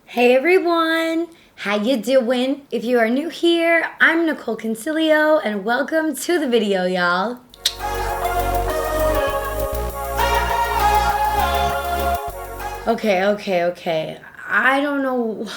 Hey everyone, how you doing? If you are new here, I'm Nicol Concilio and welcome to the video, y'all. Okay. I don't know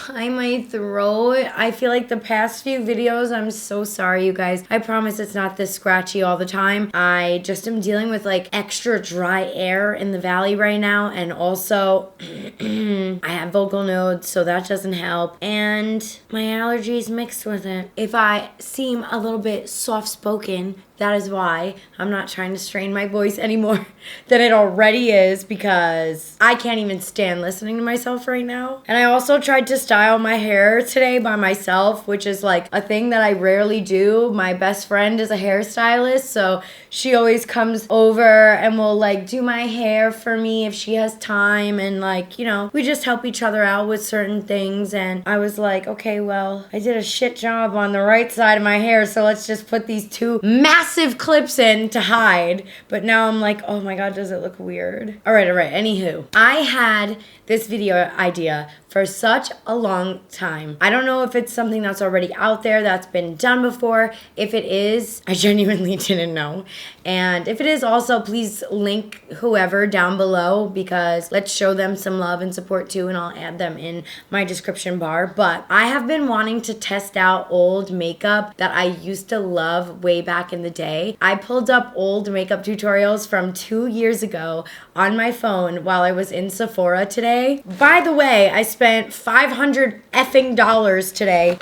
why my throat. I feel like the past few videos, I'm so sorry, you guys. I promise it's not this scratchy all the time. I just am dealing with like extra dry air in the valley right now. And also, I have vocal nodes, so that doesn't help. And my allergies mixed with it. If I seem a little bit soft-spoken, that is why I'm not trying to strain my voice anymore than it already is, because I can't even stand listening to myself right now. And I also tried to style my hair today by myself, which is like a thing that I rarely do. My best friend is a hairstylist, so she always comes over and will like do my hair for me if she has time, and like, you know, we just help each other out with certain things. And I was like, okay, well, I did a shit job on the right side of my hair, so let's just put these two massive clips in to hide. But now I'm like, oh my god, does it look weird? All right. Anywho, I had this video idea for such a long time. I don't know if it's something that's already out there that's been done before. If it is, I genuinely didn't know. And if it is, also please link whoever down below, because let's show them some love and support too, and I'll add them in my description bar. But I have been wanting to test out old makeup that I used to love way back in the day. I pulled up old makeup tutorials from 2 years ago on my phone while I was in Sephora today. By the way, I spent $500 effing dollars today.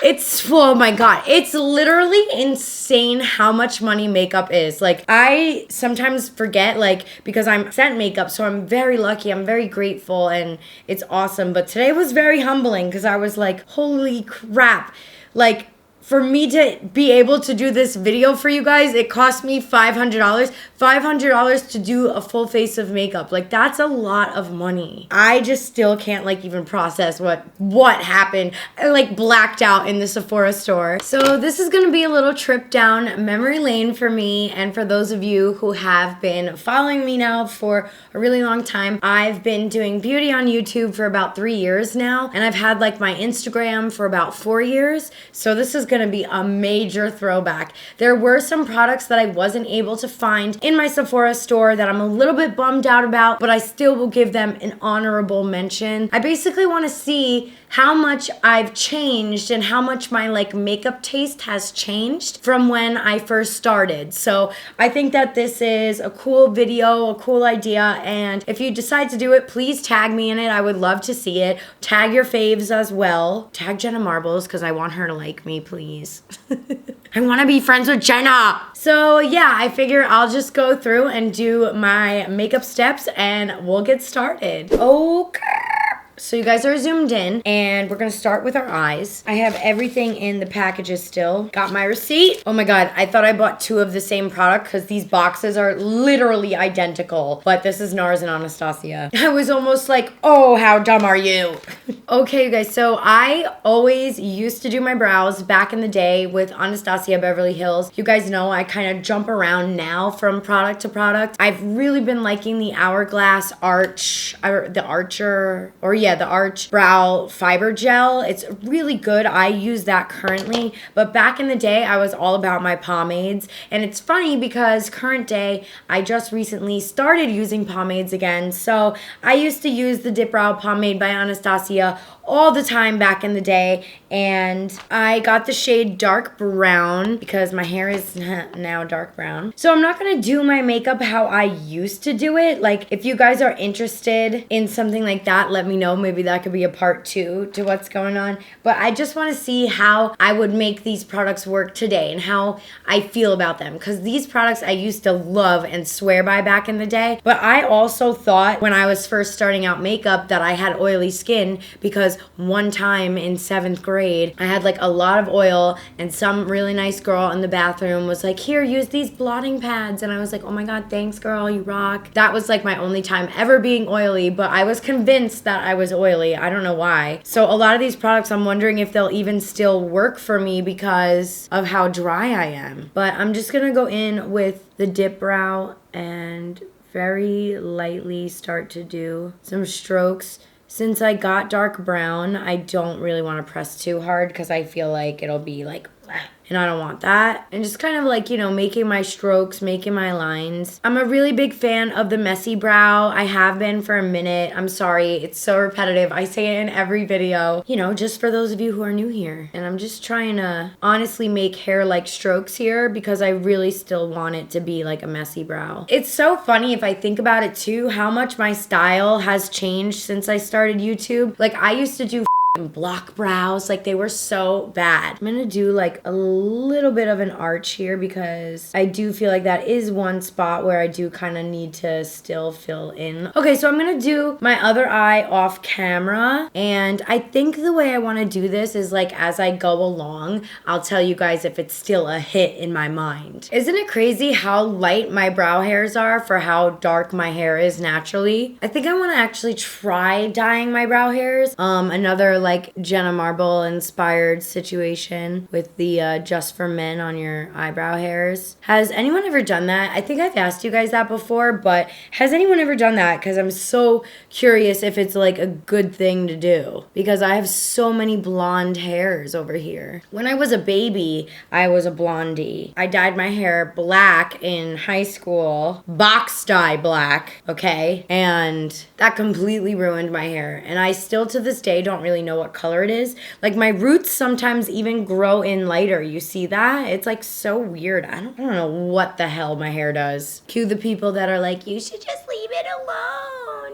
Oh my god, it's literally insane how much money makeup is. Like, I sometimes forget, like, because I'm sent makeup, so I'm very lucky, I'm very grateful, and it's awesome. But today was very humbling because I was like, holy crap. Like, for me to be able to do this video for you guys, it cost me $500. $500 to do a full face of makeup. Like, that's a lot of money. I just still can't like even process what happened. I like blacked out in the Sephora store. So this is gonna be a little trip down memory lane for me, and for those of you who have been following me now for a really long time. I've been doing beauty on YouTube for about 3 years now, and I've had like my Instagram for about 4 years. So this is gonna be a major throwback. There were some products that I wasn't able to find in my Sephora store that I'm a little bit bummed out about, but I still will give them an honorable mention. I basically want to see how much I've changed and how much my like makeup taste has changed from when I first started. So I think that this is a cool video, a cool idea, and if you decide to do it, please tag me in it. I would love to see it. Tag your faves as well. Tag Jenna Marbles, because I want her to like me, please. I want to be friends with Jenna. So yeah, I figure I'll just go through and do my makeup steps and we'll get started. Okay. So you guys are zoomed in, and we're gonna start with our eyes. I have everything in the packages still. Got my receipt. Oh my god, I thought I bought 2 of the same product because these boxes are literally identical. But this is NARS and Anastasio. I was almost like, oh, how dumb are you? Okay, you guys, so I always used to do my brows back in the day with Anastasio Beverly Hills. You guys know I kind of jump around now from product to product. I've really been liking the Hourglass Arch, or the Archer, or yeah, the Arch Brow Fiber Gel. It's really good. I use that currently, but back in the day, I was all about my pomades. And it's funny because current day, I just recently started using pomades again. So I used to use the Dipbrow Pomade by Anastasio all the time back in the day, and I got the shade dark brown because my hair is now dark brown. So I'm not gonna do my makeup how I used to do it. Like, if you guys are interested in something like that, let me know. Maybe that could be a part 2 to what's going on. But I just want to see how I would make these products work today and how I feel about them, because these products I used to love and swear by back in the day. But I also thought when I was first starting out makeup that I had oily skin, because one time in 7th grade, I had like a lot of oil, and some really nice girl in the bathroom was like, here, use these blotting pads. And I was like, oh my god, thanks girl, you rock. That was like my only time ever being oily, but I was convinced that I was oily. I don't know why. So a lot of these products, I'm wondering if they'll even still work for me because of how dry I am. But I'm just gonna go in with the Dip Brow and very lightly start to do some strokes. since I got dark brown, I don't really want to press too hard because I feel like it'll be like, and I don't want that. And just kind of like, you know, making my strokes, making my lines. I'm a really big fan of the messy brow. I have been for a minute. I'm sorry, it's so repetitive. I say it in every video, you know, just for those of you who are new here. And I'm just trying to honestly make hair-like strokes here because I really still want it to be like a messy brow. It's so funny if I think about it too, how much my style has changed since I started YouTube. Like I used to do block brows, like they were so bad. I'm gonna do like a little bit of an arch here because I do feel like that is one spot where I do kind of need to still fill in. Okay, so I'm gonna do my other eye off camera, and I think the way I want to do this is like as I go along, I'll tell you guys if it's still a hit in my mind. Isn't it crazy how light my brow hairs are for how dark my hair is naturally? I think I want to actually try dyeing my brow hairs. Another like Jenna Marble inspired situation with the Just for Men on your eyebrow hairs. Has anyone ever done that? I think I've asked you guys that before, but has anyone ever done that? Because I'm so curious if it's like a good thing to do because I have so many blonde hairs over here. When I was a baby, I was a blondie. I dyed my hair black in high school, box dye black, okay? And that completely ruined my hair. And I still to this day don't really know what color it is. Like my roots sometimes even grow in lighter. You see that? It's like so weird. I don't know what the hell my hair does. Cue the people that are like, you should just leave it alone.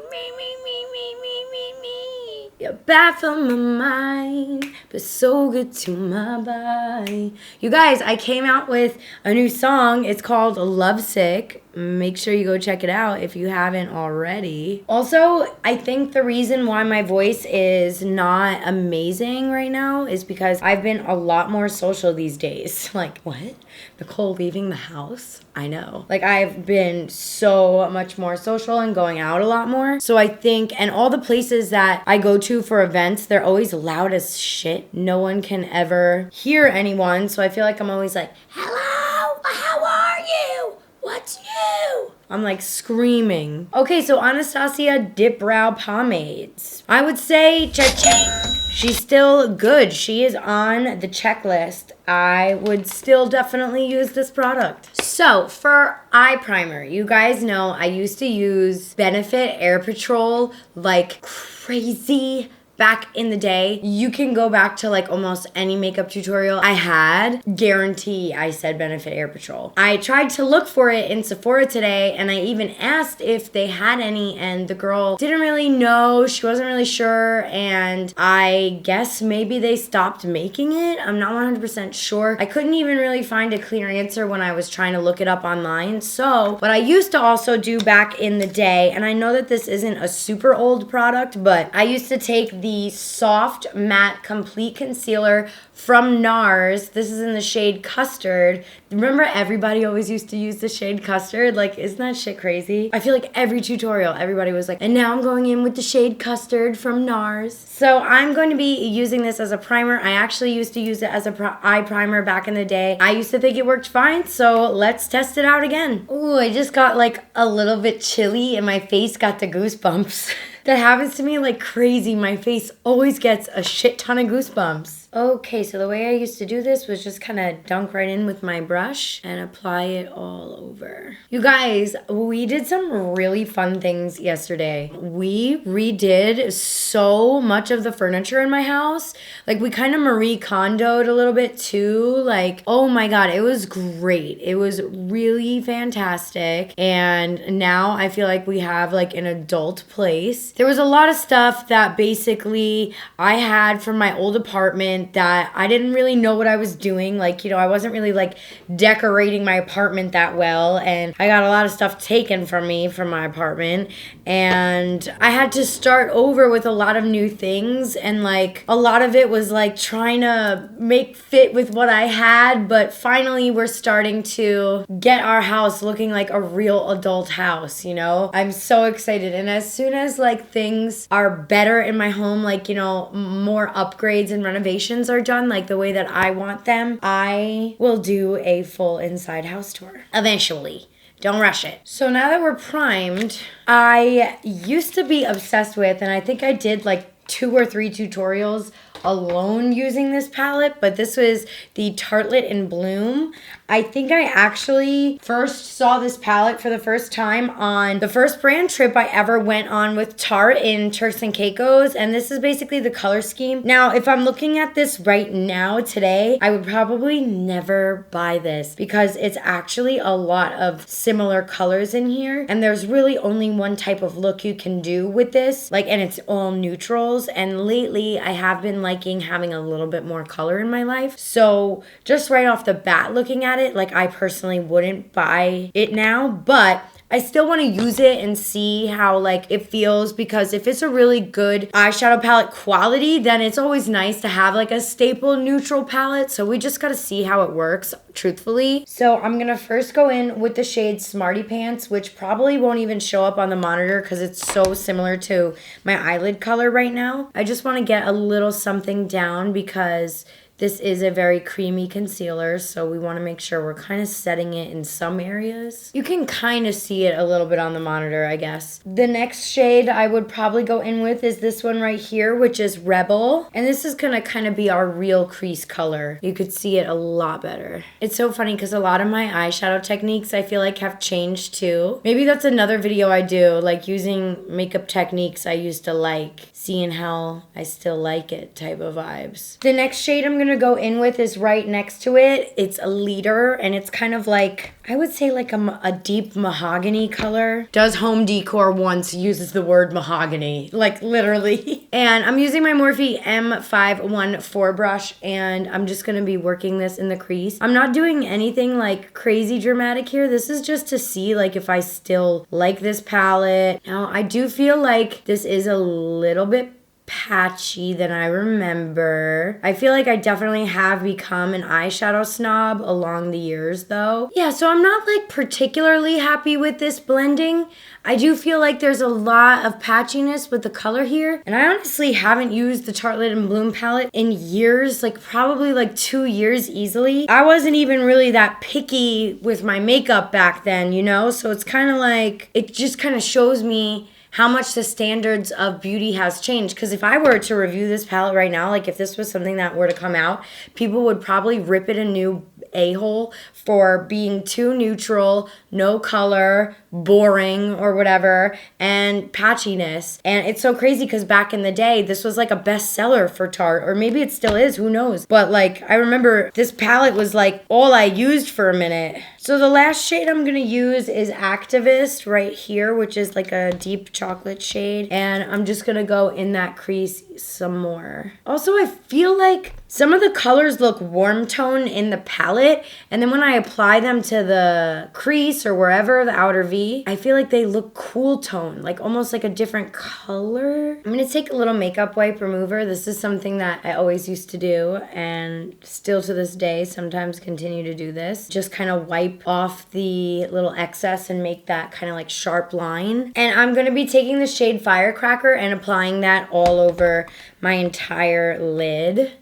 Me. You're bad for my mind, but so good to my body. You guys, I came out with a new song. It's called Lovesick. Make sure you go check it out if you haven't already. Also, I think the reason why my voice is not amazing right now is because I've been a lot more social these days. Like, what? Nicole leaving the house? I know. Like, I've been so much more social and going out a lot more. So I think, and all the places that I go to for events, they're always loud as shit. No one can ever hear anyone. So I feel like I'm always like, hello, how are you? What's new? I'm like screaming. Okay, so Anastasio Dipbrow Pomades. I would say cha-ching. She's still good. She is on the checklist. I would still definitely use this product. So for eye primer, you guys know I used to use Benefit Air Patrol like crazy back in the day. You can go back to like almost any makeup tutorial I had. Guarantee I said Benefit Air Patrol. I tried to look for it in Sephora today and I even asked if they had any and the girl didn't really know. She wasn't really sure and I guess maybe they stopped making it. I'm not 100% sure. I couldn't even really find a clear answer when I was trying to look it up online. So what I used to also do back in the day, and I know that this isn't a super old product, but I used to take the Soft Matte Complete Concealer from NARS. This is in the shade Custard. Remember everybody always used to use the shade Custard? Like, isn't that shit crazy? I feel like every tutorial, everybody was like, and now I'm going in with the shade Custard from NARS. So I'm going to be using this as a primer. I actually used to use it as a eye primer back in the day. I used to think it worked fine, so let's test it out again. Ooh, I just got like a little bit chilly and my face got the goosebumps. That happens to me like crazy. My face always gets a shit ton of goosebumps. Okay, so the way I used to do this was just kind of dunk right in with my brush and apply it all over. You guys, we did some really fun things yesterday. We redid so much of the furniture in my house. Like, we kind of Marie Kondoed a little bit too. Like, oh my God, it was great. It was really fantastic. And now I feel like we have like an adult place. There was a lot of stuff that basically I had from my old apartment that I didn't really know what I was doing. Like, you know, I wasn't really like decorating my apartment that well. And I got a lot of stuff taken from me from my apartment. And I had to start over with a lot of new things. And like a lot of it was like trying to make fit with what I had. But finally we're starting to get our house looking like a real adult house, you know? I'm so excited. And as soon as like things are better in my home, like, you know, more upgrades and renovations are done like the way that I want them, I will do a full inside house tour eventually. Don't rush it. So now that we're primed, I used to be obsessed with, and I think I did like 2 or 3 tutorials alone using this palette, but this was the Tartlet in Bloom. I think I actually first saw this palette for the first time on the first brand trip I ever went on with Tarte in Turks and Caicos, and this is basically the color scheme. Now, if I'm looking at this right now today, I would probably never buy this because it's actually a lot of similar colors in here, and there's really only one type of look you can do with this, like, and it's all neutrals, and lately I have been liking having a little bit more color in my life. So just right off the bat looking at it, like, I personally wouldn't buy it now, but I still want to use it and see how like it feels, because if it's a really good eyeshadow palette quality, then it's always nice to have like a staple neutral palette. So we just got to see how it works, truthfully. So I'm going to first go in with the shade Smarty Pants, which probably won't even show up on the monitor because it's so similar to my eyelid color right now. I just want to get a little something down because this is a very creamy concealer, so we want to make sure we're kind of setting it in some areas. You can kind of see it a little bit on the monitor, I guess. The next shade I would probably go in with is this one right here, which is Rebel. And this is going to kind of be our real crease color. You could see it a lot better. It's so funny because a lot of my eyeshadow techniques I feel like have changed too. Maybe that's another video I do, like using makeup techniques I used to like, seeing how I still like it type of vibes. The next shade I'm going to go in with is right next to it. It's a Leader, and it's kind of like, I would say like a deep mahogany color. Does home decor once uses the word mahogany, like literally. And I'm using my Morphe M514 brush, and I'm just going to be working this in the crease. I'm not doing anything like crazy dramatic here. This is just to see like if I still like this palette. Now, I do feel like this is a little bit patchy than I remember. I feel like I definitely have become an eyeshadow snob along the years though. Yeah, so I'm not like particularly happy with this blending. I do feel like there's a lot of patchiness with the color here. And I honestly haven't used the Tartlet in Bloom palette in years, like probably like 2 years easily. I wasn't even really that picky with my makeup back then, you know? So it's kind of like, it just kind of shows me how much the standards of beauty has changed. Because if I were to review this palette right now, like if this was something that were to come out, people would probably rip it a new a-hole for being too neutral, no color, boring or whatever, and patchiness. And it's so crazy because back in the day, this was like a bestseller for Tarte, or maybe it still is, who knows. But like, I remember this palette was like all I used for a minute. So the last shade I'm gonna use is Activist right here, which is like a deep chocolate shade. And I'm just gonna go in that crease some more. Also, I feel like some of the colors look warm tone in the palette, and then when I apply them to the crease or wherever, the outer V, I feel like they look cool tone, like almost like a different color. I'm gonna take a little makeup wipe remover. This is something that I always used to do, and still to this day sometimes continue to do this. Just kind of wipe off the little excess and make that kind of like sharp line. And I'm gonna be taking the shade Firecracker and applying that all over my entire lid.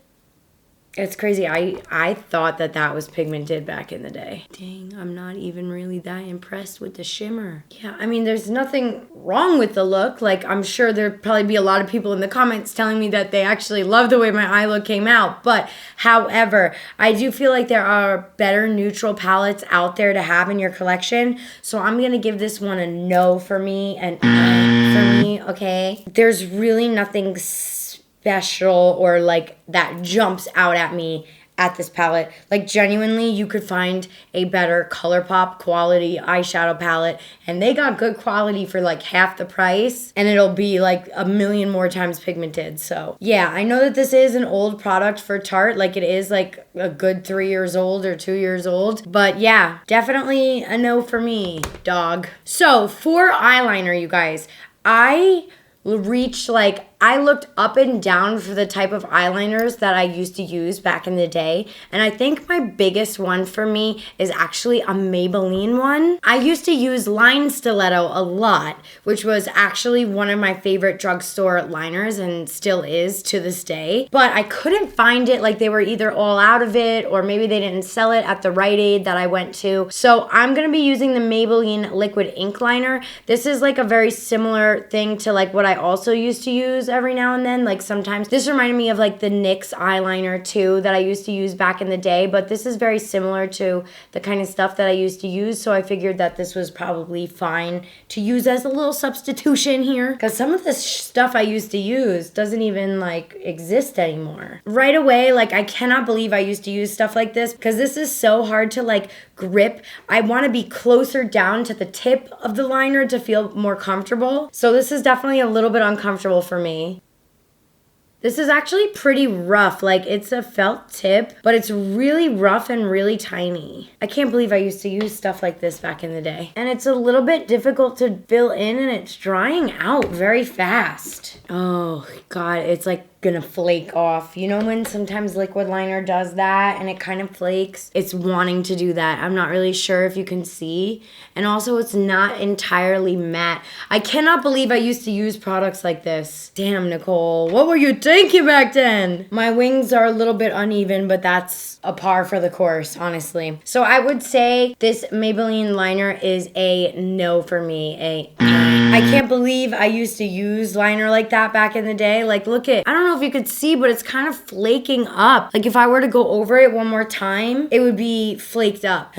It's crazy. I thought that was pigmented back in the day. Dang, I'm not even really that impressed with the shimmer. Yeah, I mean, there's nothing wrong with the look. Like, I'm sure there'd probably be a lot of people in the comments telling me that they actually love the way my eye look came out. But, however, I do feel like there are better neutral palettes out there to have in your collection. So I'm going to give this one a no for me and for me, okay? There's really nothing special or like that jumps out at me at this palette. Like, genuinely, you could find a better Colourpop quality eyeshadow palette, and they got good quality for like half the price, and it'll be like a million more times pigmented. So yeah, I know that this is an old product for Tarte, like it is like a good 3 years old or 2 years old, but yeah, definitely a no for me, dog. So for eyeliner, you guys, I reached like I looked up and down for the type of eyeliners that I used to use back in the day, and I think my biggest one for me is actually a Maybelline one. I used to use Line Stiletto a lot, which was actually one of my favorite drugstore liners and still is to this day, but I couldn't find it. Like, they were either all out of it or maybe they didn't sell it at the Rite Aid that I went to. So I'm gonna be using the Maybelline liquid ink liner. This is like a very similar thing to like what I also used to use every now and then. Like, sometimes this reminded me of like the NYX eyeliner too that I used to use back in the day, but this is very similar to the kind of stuff that I used to use, so I figured that this was probably fine to use as a little substitution here, because some of this stuff I used to use doesn't even like exist anymore. Right away, like, I cannot believe I used to use stuff like this, because this is so hard to like grip. I want to be closer down to the tip of the liner to feel more comfortable, so this is definitely a little bit uncomfortable for me. This is actually pretty rough. Like, it's a felt tip, but it's really rough and really tiny. I can't believe I used to use stuff like this back in the day. And it's a little bit difficult to fill in, and it's drying out very fast. Oh God, it's like gonna flake off. You know when sometimes liquid liner does that and it kind of flakes? It's wanting to do that. I'm not really sure if you can see. And also, it's not entirely matte. I cannot believe I used to use products like this. Damn, Nicole, what were you thinking back then? My wings are a little bit uneven, but that's a par for the course, honestly. So I would say this Maybelline liner is a no for me. I can't believe I used to use liner like that back in the day. Like, look at, I don't know if you could see, but it's kind of flaking up. Like, if I were to go over it one more time, it would be flaked up.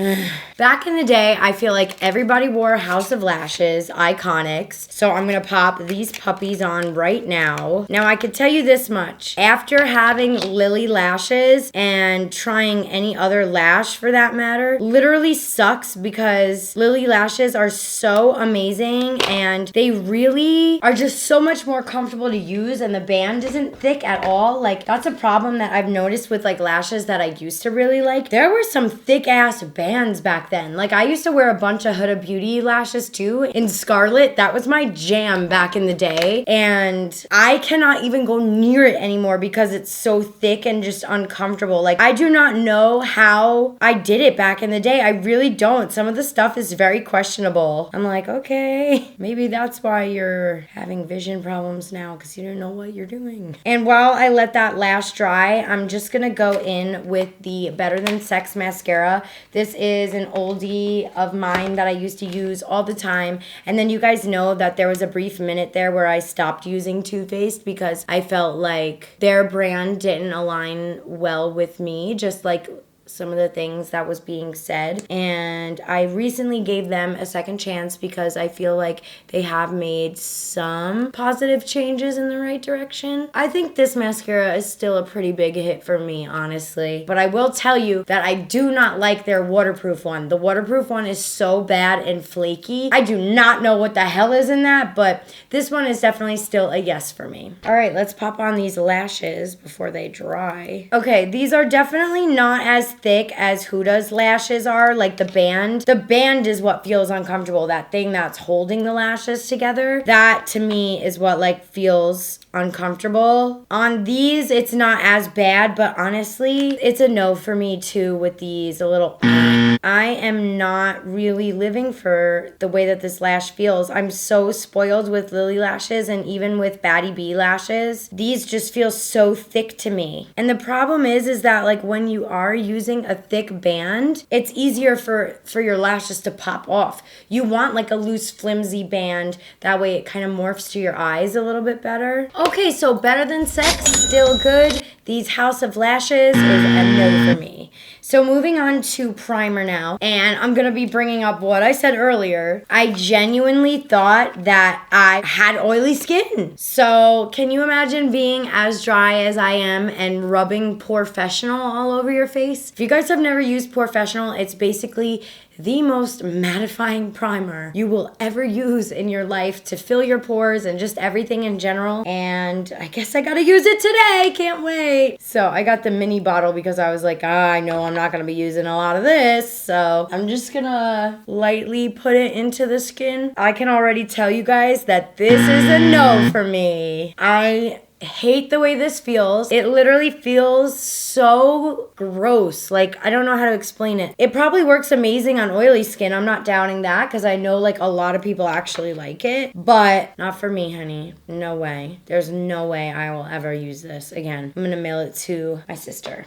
Back in the day, I feel like everybody wore House of Lashes, Iconics. So I'm gonna pop these puppies on right now. Now, I could tell you this much. After having Lilly Lashes and trying any other lash for that matter, literally sucks, because Lilly Lashes are so amazing and they really are just so much more comfortable to use, and the band isn't thick at all. Like, that's a problem that I've noticed with like lashes that I used to really like. There were some thick ass bands back then. Like, I used to wear a bunch of Huda Beauty lashes too in Scarlet. That was my jam back in the day, and I cannot even go near it anymore because it's so thick and just uncomfortable. Like, I do not know how I did it back in the day. I really don't. Some of the stuff is very questionable. I'm like, okay, maybe that's why you're having vision problems now, because you don't know what you're doing. And while I let that lash dry, I'm just gonna go in with the Better Than Sex mascara. This is an oldie of mine that I used to use all the time. And then you guys know that there was a brief minute there where I stopped using Too Faced because I felt like their brand didn't align well with me, just like some of the things that was being said. And I recently gave them a second chance because I feel like they have made some positive changes in the right direction. I think this mascara is still a pretty big hit for me, honestly. But I will tell you that I do not like their waterproof one. The waterproof one is so bad and flaky. I do not know what the hell is in that, but this one is definitely still a yes for me. All right, let's pop on these lashes before they dry. Okay, these are definitely not as thick as Huda's lashes are, like the band. The band is what feels uncomfortable, that thing that's holding the lashes together. That to me is what like feels uncomfortable. On these, it's not as bad, but honestly, it's a no for me too with these a little. I am not really living for the way that this lash feels. I'm so spoiled with Lilly Lashes and even with Baddie B Lashes. These just feel so thick to me. And the problem is that like when you are using a thick band, it's easier for your lashes to pop off. You want like a loose flimsy band. That way it kind of morphs to your eyes a little bit better. Okay, so Better Than Sex, still good. These House of Lashes is a no for me. So moving on to primer now, and I'm gonna be bringing up what I said earlier. I genuinely thought that I had oily skin. So can you imagine being as dry as I am and rubbing Porefessional all over your face? If you guys have never used Porefessional, it's basically the most mattifying primer you will ever use in your life to fill your pores and just everything in general. And I guess I gotta use it today. Can't wait. So I got the mini bottle because I was like, I know I'm not gonna be using a lot of this. So I'm just gonna lightly put it into the skin. I can already tell you guys that this is a no for me. I hate the way this feels. It literally feels so gross. Like, I don't know how to explain it. It probably works amazing on oily skin. I'm not doubting that because I know like a lot of people actually like it, but not for me, honey. No way. There's no way I will ever use this again. I'm gonna mail it to my sister.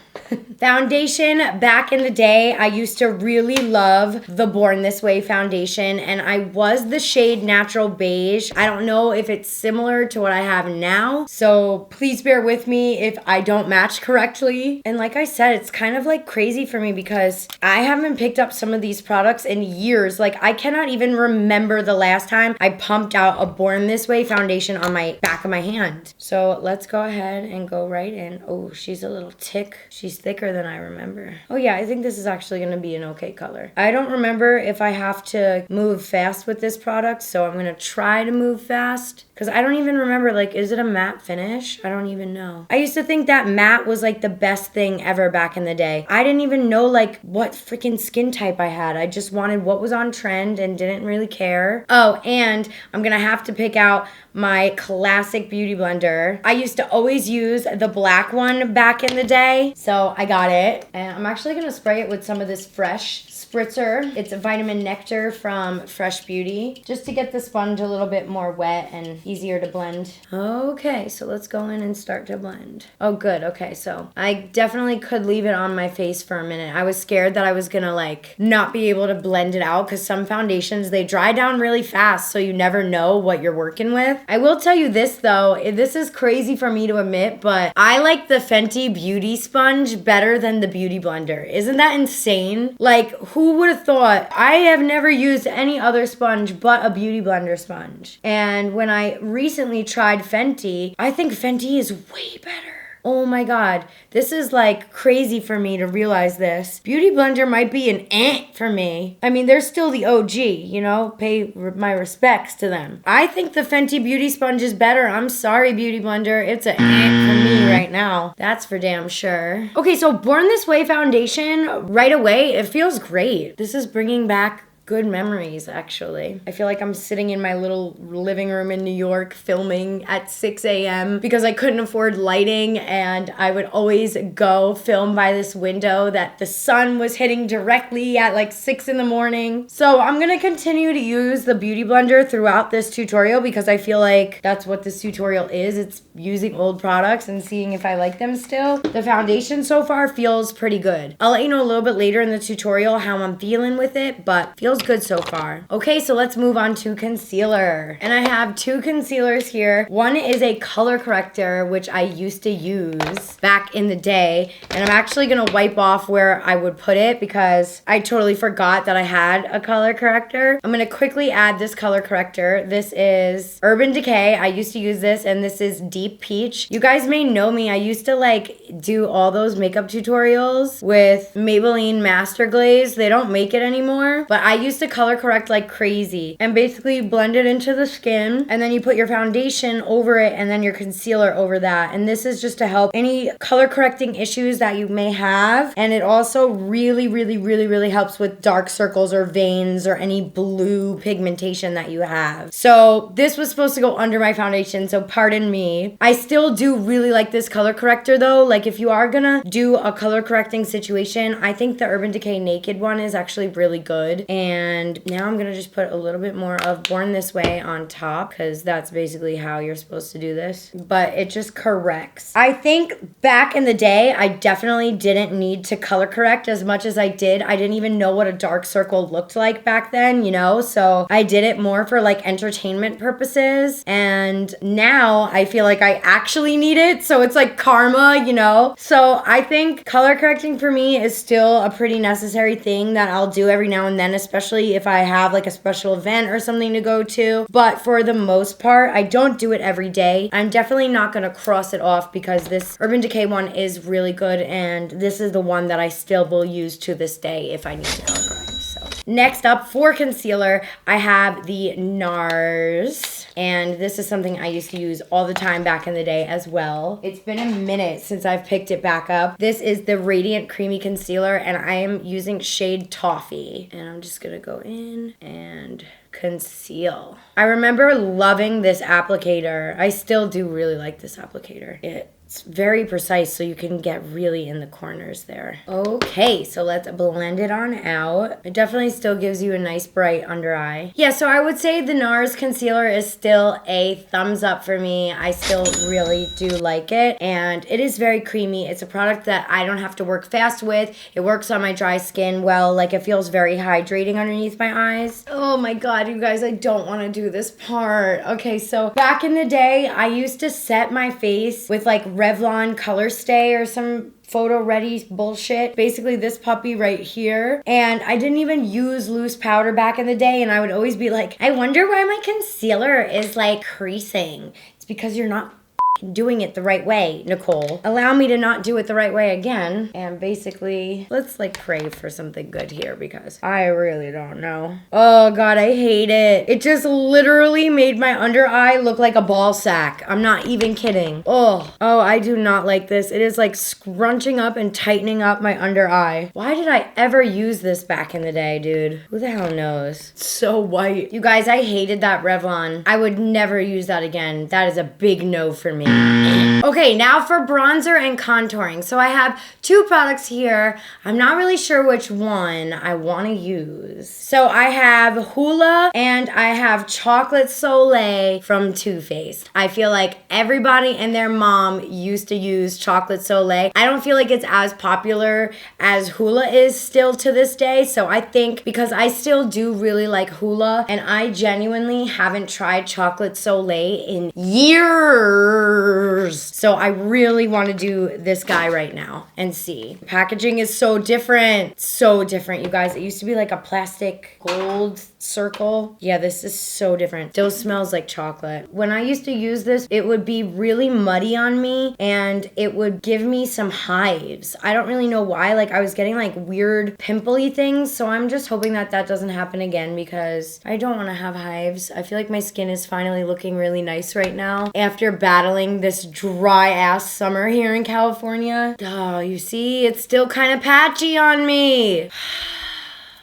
Foundation, back in the day, I used to really love the Born This Way foundation, and I was the shade Natural Beige. I don't know if it's similar to what I have now, so please bear with me if I don't match correctly. And like I said, it's kind of like crazy for me because I haven't picked up some of these products in years. Like, I cannot even remember the last time I pumped out a Born This Way foundation on my back of my hand. So let's go ahead and go right in. Oh, she's a little thick. She's thicker than I remember. Oh yeah, I think this is actually gonna be an okay color. I don't remember if I have to move fast with this product, so I'm gonna try to move fast. Because I don't even remember, like, is it a matte finish? I don't even know. I used to think that matte was, like, the best thing ever back in the day. I didn't even know, like, what freaking skin type I had. I just wanted what was on trend and didn't really care. Oh, and I'm gonna have to pick out my classic beauty blender. I used to always use the black one back in the day, so I got it. And I'm actually gonna spray it with some of this Fresh spritzer. It's a vitamin nectar from Fresh Beauty, just to get the sponge a little bit more wet and easier to blend. Okay, so let's go in and start to blend. Oh, good. Okay, so I definitely could leave it on my face for a minute. I was scared that I was gonna like not be able to blend it out because some foundations, they dry down really fast, so you never know what you're working with. I will tell you this though, this is crazy for me to admit, but I like the Fenty Beauty sponge better than the Beauty Blender. Isn't that insane? Like, who would have thought? I have never used any other sponge but a Beauty Blender sponge. And when I recently tried Fenty, I think Fenty is way better. Oh my God, this is like crazy for me to realize this. Beauty Blender might be an for me. I mean, they're still the OG, you know, pay my respects to them. I think the Fenty Beauty Sponge is better. I'm sorry, Beauty Blender. It's an for me right now. That's for damn sure. Okay, so Born This Way foundation, right away, it feels great. This is bringing back good memories, actually. I feel like I'm sitting in my little living room in New York filming at 6 a.m. because I couldn't afford lighting, and I would always go film by this window that the sun was hitting directly at like 6 in the morning. So I'm gonna continue to use the Beauty Blender throughout this tutorial because I feel like that's what this tutorial is. It's using old products and seeing if I like them still. The foundation so far feels pretty good. I'll let you know a little bit later in the tutorial how I'm feeling with it, but feels good so far. Okay, so let's move on to concealer. And I have two concealers here. One is a color corrector, which I used to use back in the day. And I'm actually gonna wipe off where I would put it because I totally forgot that I had a color corrector. I'm gonna quickly add this color corrector. This is Urban Decay. I used to use this, and this is Deep Peach. You guys may know me. I used to like do all those makeup tutorials with Maybelline Master Glaze. They don't make it anymore, but I used to color correct like crazy and basically blend it into the skin, and then you put your foundation over it and then your concealer over that. And this is just to help any color correcting issues that you may have, and it also really helps with dark circles or veins or any blue pigmentation that you have. So this was supposed to go under my foundation, so pardon me. I still do really like this color corrector though. Like, if you are gonna do a color correcting situation, I think the Urban Decay Naked one is actually really good. And now I'm gonna just put a little bit more of Born This Way on top because that's basically how you're supposed to do this, but it just corrects. I think back in the day, I definitely didn't need to color correct as much as I did. I didn't even know what a dark circle looked like back then, you know, so I did it more for like entertainment purposes. And now I feel like I actually need it, so it's like karma, you know. So I think color correcting for me is still a pretty necessary thing that I'll do every now and then, especially if I have like a special event or something to go to. But for the most part, I don't do it every day. I'm definitely not gonna cross it off because this Urban Decay one is really good, and this is the one that I still will use to this day if I need to color correct. So Next up, for concealer, I have the NARS. And this is something I used to use all the time back in the day as well. It's been a minute since I've picked it back up. This is the Radiant Creamy Concealer, and I am using shade Toffee. And I'm just gonna go in and conceal. I remember loving this applicator. I still do really like this applicator. It's very precise, so you can get really in the corners there. Okay, so let's blend it on out. It definitely still gives you a nice bright under eye. Yeah, so I would say the NARS concealer is still a thumbs up for me. I still really do like it, and it is very creamy. It's a product that I don't have to work fast with. It works on my dry skin well. Like, it feels very hydrating underneath my eyes. Oh my god, you guys, I don't want to do this part. Okay, so back in the day, I used to set my face with like Revlon Color Stay or some photo ready bullshit. Basically this puppy right here. And I didn't even use loose powder back in the day, and I would always be like, I wonder why my concealer is like creasing. It's because you're not doing it the right way, Nicole. Allow me to not do it the right way again. And basically, let's like pray for something good here, because I really don't know. Oh god, I hate it. It just literally made my under eye look like a ball sack. I'm not even kidding. Oh, I do not like this. It is like scrunching up and tightening up my under eye. Why did I ever use this back in the day, dude? Who the hell knows? It's so white. You guys, I hated that Revlon. I would never use that again. That is a big no for me. Okay, now for bronzer and contouring. So I have two products here. I'm not really sure which one I want to use. So I have Hoola and I have Chocolate Soleil from Too Faced. I feel like everybody and their mom used to use Chocolate Soleil. I don't feel like it's as popular as Hoola is still to this day. So I think because I still do really like Hoola, and I genuinely haven't tried Chocolate Soleil in years. So I really want to do this guy right now and see. The packaging is so different. So different, you guys. It used to be like a plastic gold circle. Yeah, this is so different. Still smells like chocolate. When I used to use this, it would be really muddy on me and it would give me some hives. I don't really know why. Like, I was getting like weird pimply things. So I'm just hoping that that doesn't happen again, because I don't want to have hives. I feel like my skin is finally looking really nice right now after battling this dry ass summer here in California. Oh, you see, it's still kind of patchy on me.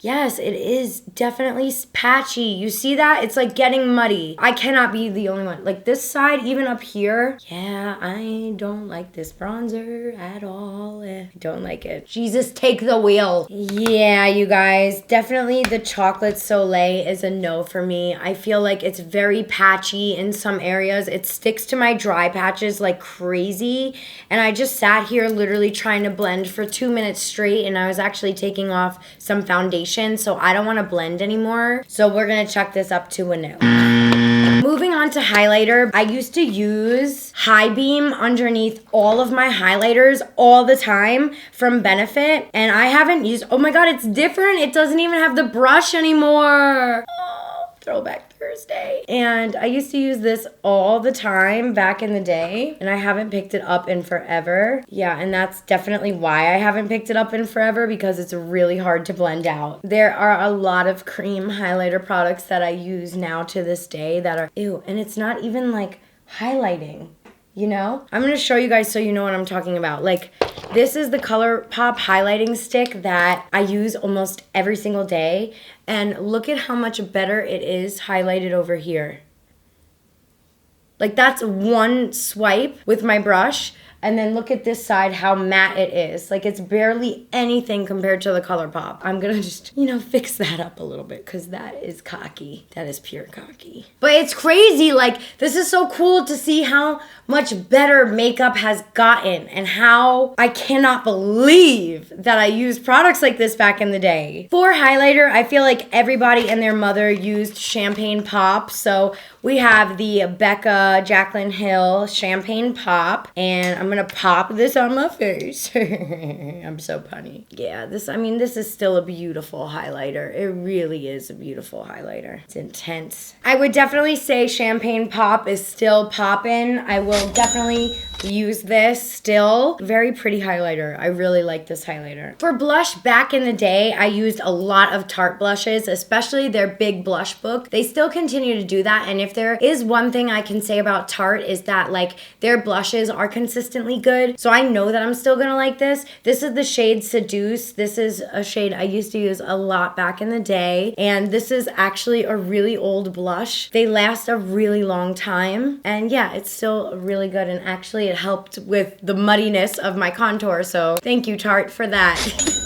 Yes, it is definitely patchy. You see that? It's like getting muddy. I cannot be the only one. Like this side, even up here. Yeah, I don't like this bronzer at all. I don't like it. Jesus, take the wheel. Yeah, you guys. Definitely the Chocolate Soleil is a no for me. I feel like it's very patchy in some areas. It sticks to my dry patches like crazy. And I just sat here literally trying to blend for 2 minutes straight, and I was actually taking off some foundation. So I don't want to blend anymore. So we're going to chuck this up to a no. Moving on to highlighter. I used to use High Beam underneath all of my highlighters all the time from Benefit. And I haven't used, oh my god, it's different. It doesn't even have the brush anymore. Oh, throwback Thursday. And I used to use this all the time back in the day, and I haven't picked it up in forever. Yeah, and that's definitely why I haven't picked it up in forever, because it's really hard to blend out. There are a lot of cream highlighter products that I use now to this day that are, ew, and it's not even like highlighting. You know? I'm going to show you guys so you know what I'm talking about. Like, this is the Colourpop highlighting stick that I use almost every single day. And look at how much better it is highlighted over here. Like, that's one swipe with my brush. And then look at this side, how matte it is. Like, it's barely anything compared to the Colourpop. I'm gonna just, you know, fix that up a little bit, because that is cocky. That is pure cocky. But it's crazy. Like, this is so cool to see how much better makeup has gotten, and how I cannot believe that I used products like this back in the day. For highlighter, I feel like everybody and their mother used Champagne Pop. So We have the Becca Jacqueline Hale Champagne Pop, and I'm gonna pop this on my face. I'm so punny. Yeah, this is still a beautiful highlighter. It really is a beautiful highlighter. It's intense. I would definitely say Champagne Pop is still poppin'. I will definitely use this still. Very pretty highlighter. I really like this highlighter. For blush, back in the day, I used a lot of Tarte blushes, especially their big blush book. They still continue to do that, and if there is one thing I can say about Tarte is that like their blushes are consistently good, so I know that I'm still gonna like this. This is the shade Seduce. This is a shade I used to use a lot back in the day, and this is actually a really old blush. They last a really long time, and yeah, it's still really good, and actually it helped with the muddiness of my contour, so thank you, Tarte, for that.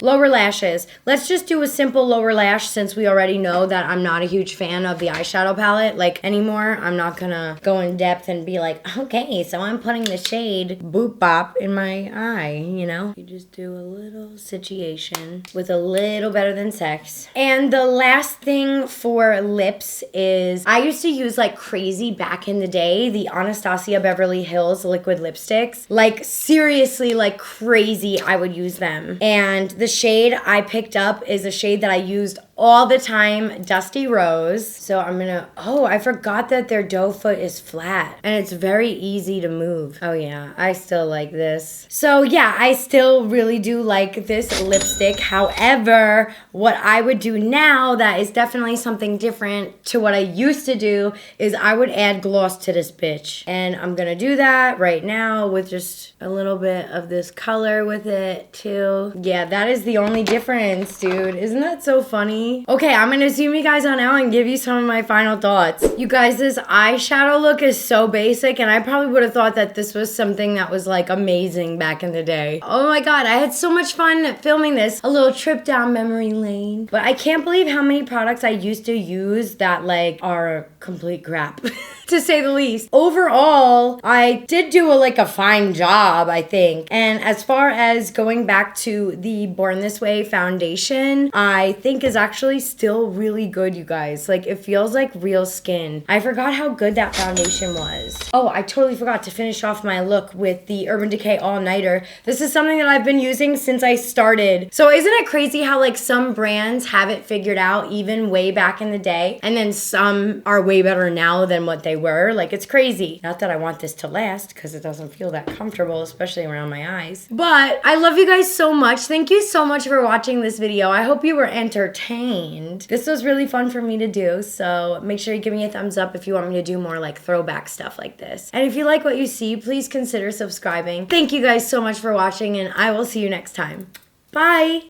Lower lashes. Let's just do a simple lower lash since we already know that I'm not a huge fan of the eyeshadow palette like anymore. I'm not gonna go in depth and be like, okay, so I'm putting the shade Boop Bop in my eye, you know? You just do a little situation with a little Better Than Sex. And the last thing for lips is I used to use like crazy back in the day the Anastasia Beverly Hills liquid lipsticks. Like seriously, like crazy, I would use them. And the shade I picked up is a shade that I used all the time, Dusty Rose. So I'm gonna, oh, I forgot that their doe foot is flat and it's very easy to move. Oh yeah, I still like this. So yeah, I still really do like this lipstick. However, what I would do now that is definitely something different to what I used to do is I would add gloss to this bitch. And I'm gonna do that right now with just a little bit of this color with it too. Yeah, that is the only difference, dude. Isn't that so funny? Okay, I'm gonna zoom you guys on out and give you some of my final thoughts. You guys, this eyeshadow look is so basic, and I probably would have thought that this was something that was like amazing back in the day. Oh my god, I had so much fun filming this. A little trip down memory lane. But I can't believe how many products I used to use that like are complete crap. To say the least. Overall, I did do a fine job, I think. And as far as going back to the Born This Way foundation, I think is actually still really good, you guys. Like, it feels like real skin. I forgot how good that foundation was. Oh, I totally forgot to finish off my look with the Urban Decay All Nighter. This is something that I've been using since I started. So isn't it crazy how like some brands have it figured out even way back in the day, and then some are way better now than what they were? Like, it's crazy. Not that I want this to last because it doesn't feel that comfortable, especially around my eyes. But I love you guys so much. Thank you so much for watching this video. I hope you were entertained. This was really fun for me to do, so make sure you give me a thumbs up if you want me to do more like throwback stuff like this. And if you like what you see, please consider subscribing. Thank you guys so much for watching, and I will see you next time. Bye!